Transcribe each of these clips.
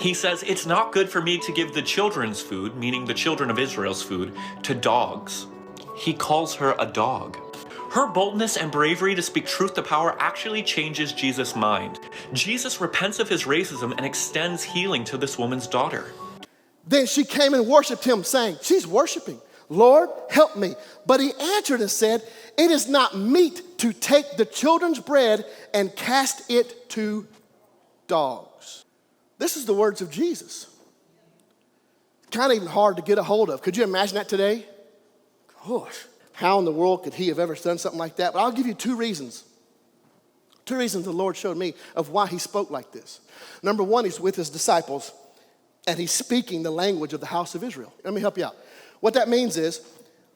He says, it's not good for me to give the children's food, meaning the children of Israel's food, to dogs. He calls her a dog. Her boldness and bravery to speak truth to power actually changes Jesus' mind. Jesus repents of his racism and extends healing to this woman's daughter. Then she came and worshiped him, saying, she's worshiping, Lord, help me. But he answered and said, it is not meet to take the children's bread and cast it to dogs. This is the words of Jesus. Kind of even hard to get a hold of. Could you imagine that today? Gosh, how in the world could he have ever done something like that? But I'll give you two reasons. Two reasons the Lord showed me of why he spoke like this. Number one, he's with his disciples, and he's speaking the language of the house of Israel. Let me help you out. What that means is,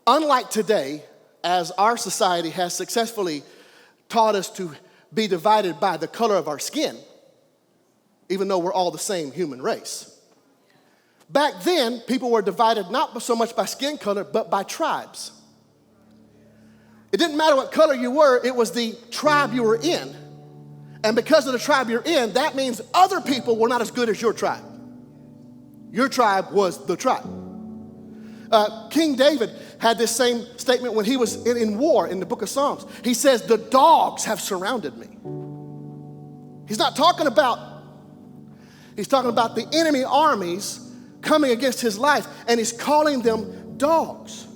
unlike today, as our society has successfully taught us to be divided by the color of our skin, even though we're all the same human race. Back then, people were divided not so much by skin color, but by tribes. It didn't matter what color you were, it was the tribe you were in. And because of the tribe you're in, that means other people were not as good as your tribe. Your tribe was the tribe. King David had this same statement when he was in war in the book of Psalms. He says, the dogs have surrounded me. He's talking about the enemy armies coming against his life, and he's calling them dogs.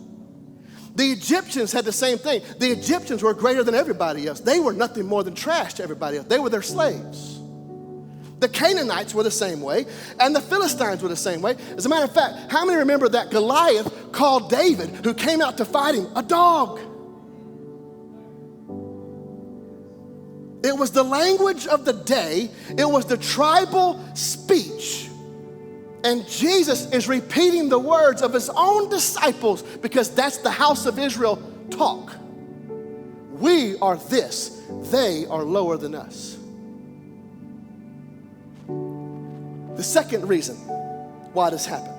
The Egyptians had the same thing. The Egyptians were greater than everybody else. They were nothing more than trash to everybody else. They were their slaves. The Canaanites were the same way, and the Philistines were the same way. As a matter of fact, how many remember that Goliath called David, who came out to fight him, a dog? It was the language of the day. It was the tribal speech. And Jesus is repeating the words of his own disciples because that's the house of Israel talk. We are this. They are lower than us. The second reason why this happened.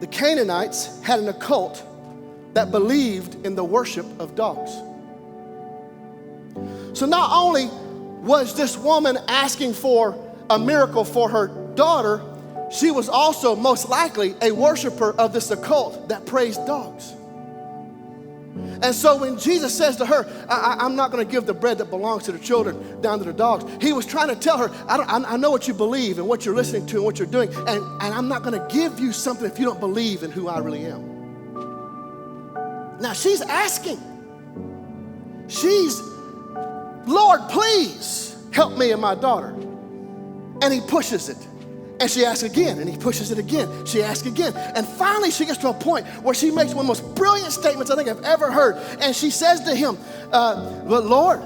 The Canaanites had an occult that believed in the worship of dogs. So not only was this woman asking for a miracle for her daughter, she was also most likely a worshiper of this occult that praised dogs. And so when Jesus says to her, I'm not going to give the bread that belongs to the children down to the dogs, he was trying to tell her, I know what you believe and what you're listening to and what you're doing, and I'm not going to give you something if you don't believe in who I really am. Now she's asking. Lord, please help me and my daughter. And he pushes it. And she asks again, and he pushes it again. She asks again. And finally she gets to a point where she makes one of the most brilliant statements I think I've ever heard. And she says to him, Lord,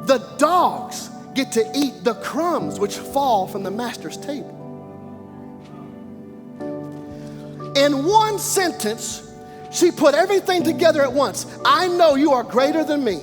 the dogs get to eat the crumbs which fall from the master's table. In one sentence, she put everything together at once. I know you are greater than me.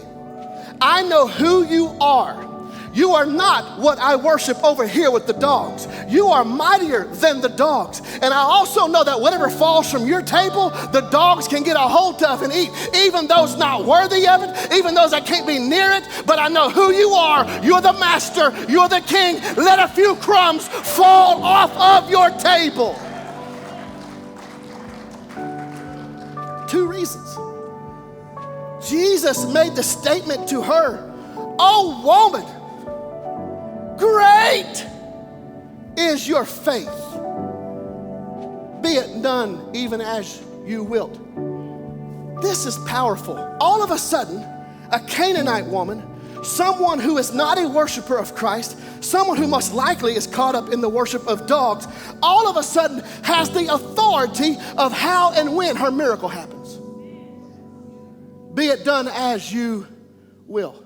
I know who you are. You are not what I worship over here with the dogs. You are mightier than the dogs. And I also know that whatever falls from your table, the dogs can get a hold of and eat. Even those not worthy of it, even those that can't be near it. But I know who you are. You're the master. You're the king. Let a few crumbs fall off of your table. Two reasons. Jesus made the statement to her, oh woman, great is your faith. Be it done even as you wilt. This is powerful. All of a sudden, a Canaanite woman, someone who is not a worshiper of Christ, someone who most likely is caught up in the worship of dogs, all of a sudden has the authority of how and when her miracle happens. Be it done as you will.